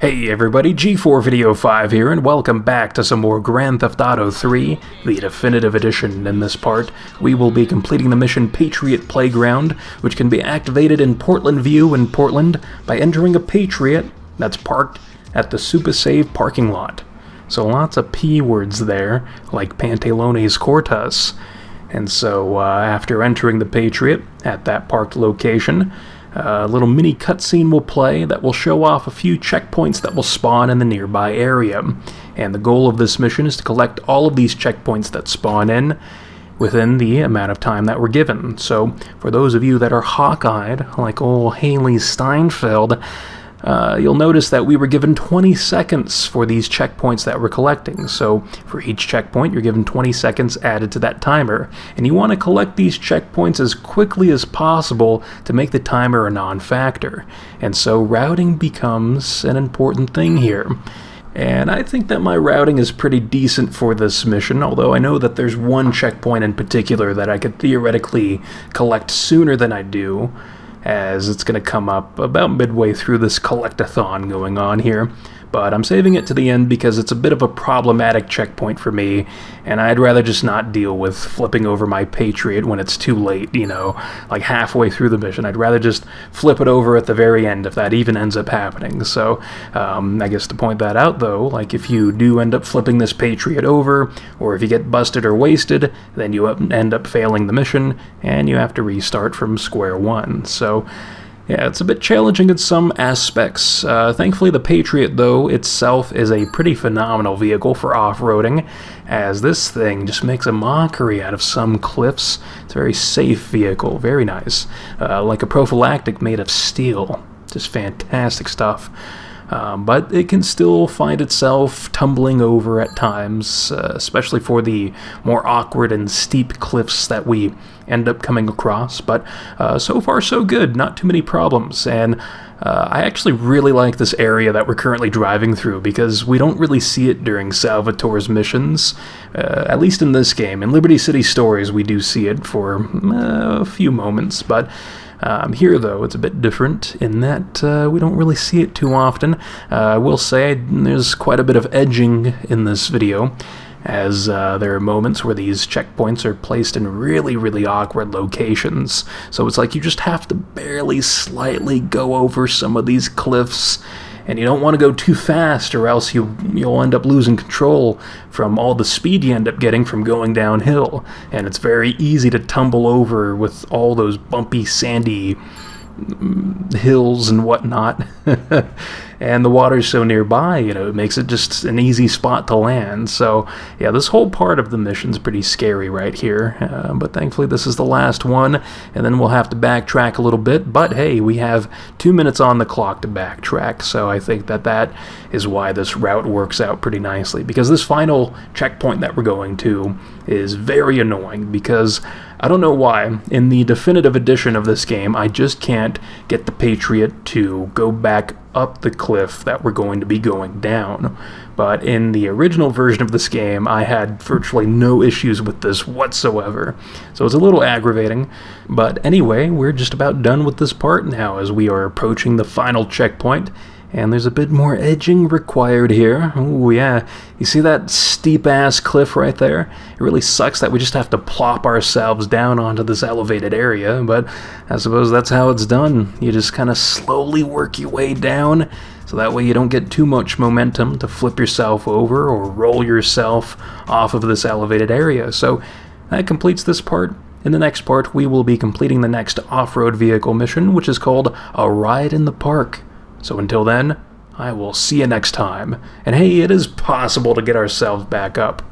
Hey everybody, G4 Video 5 here, and welcome back to some more Grand Theft Auto 3, the definitive edition. In this part, we will be completing the mission Patriot Playground, which can be activated in Portland View in Portland by entering a Patriot that's parked at the Super Save parking lot. So lots of P words there, like Pantalones Cortas. And so after entering the Patriot at that parked location, a little mini cutscene will play that will show off a few checkpoints that will spawn in the nearby area. And the goal of this mission is to collect all of these checkpoints that spawn in within the amount of time that we're given. So for those of you that are hawk-eyed, like old Haley Steinfeld, you'll notice that we were given 20 seconds for these checkpoints that we're collecting. So for each checkpoint, you're given 20 seconds added to that timer. And you want to collect these checkpoints as quickly as possible to make the timer a non-factor. And so routing becomes an important thing here. And I think that my routing is pretty decent for this mission, although I know that there's one checkpoint in particular that I could theoretically collect sooner than I do, as it's going to come up about midway through this collect-a-thon going on here. But I'm saving it to the end because it's a bit of a problematic checkpoint for me, and I'd rather just not deal with flipping over my Patriot when it's too late, you know, like halfway through the mission. I'd rather just flip it over at the very end if that even ends up happening. So I guess to point that out, though, like if you do end up flipping this Patriot over, or if you get busted or wasted, then you end up failing the mission, and you have to restart from square one. So yeah, it's a bit challenging in some aspects. Thankfully, the Patriot, though, itself is a pretty phenomenal vehicle for off-roading, as this thing just makes a mockery out of some cliffs. It's a very safe vehicle, very nice. Like a prophylactic made of steel. Just fantastic stuff. But it can still find itself tumbling over at times, especially for the more awkward and steep cliffs that we end up coming across. But so far so good, not too many problems. And I actually really like this area that we're currently driving through, because we don't really see it during Salvatore's missions, at least in this game. In Liberty City Stories we do see it for a few moments, but here, though, it's a bit different in that we don't really see it too often. I will say there's quite a bit of edging in this video, as there are moments where these checkpoints are placed in really, really awkward locations. So it's like you just have to barely slightly go over some of these cliffs, and you don't want to go too fast, or else you'll end up losing control from all the speed you end up getting from going downhill. And it's very easy to tumble over with all those bumpy, sandy hills and whatnot. And the water's so nearby, you know, it makes it just an easy spot to land. So yeah, this whole part of the mission's pretty scary right here, but thankfully this is the last one, and then we'll have to backtrack a little bit. But hey, we have 2 minutes on the clock to backtrack, so I think that is why this route works out pretty nicely, because this final checkpoint that we're going to is very annoying, because I don't know why, in the definitive edition of this game, I just can't get the Patriot to go back up the cliff that we're going to be going down. But in the original version of this game, I had virtually no issues with this whatsoever. So it's a little aggravating. But anyway, we're just about done with this part now, as we are approaching the final checkpoint. And there's a bit more edging required here. Oh yeah, you see that steep-ass cliff right there? It really sucks that we just have to plop ourselves down onto this elevated area, but I suppose that's how it's done. You just kind of slowly work your way down, so that way you don't get too much momentum to flip yourself over or roll yourself off of this elevated area. So that completes this part. In the next part, we will be completing the next off-road vehicle mission, which is called A Ride in the Park. So until then, I will see you next time. And hey, it is possible to get ourselves back up.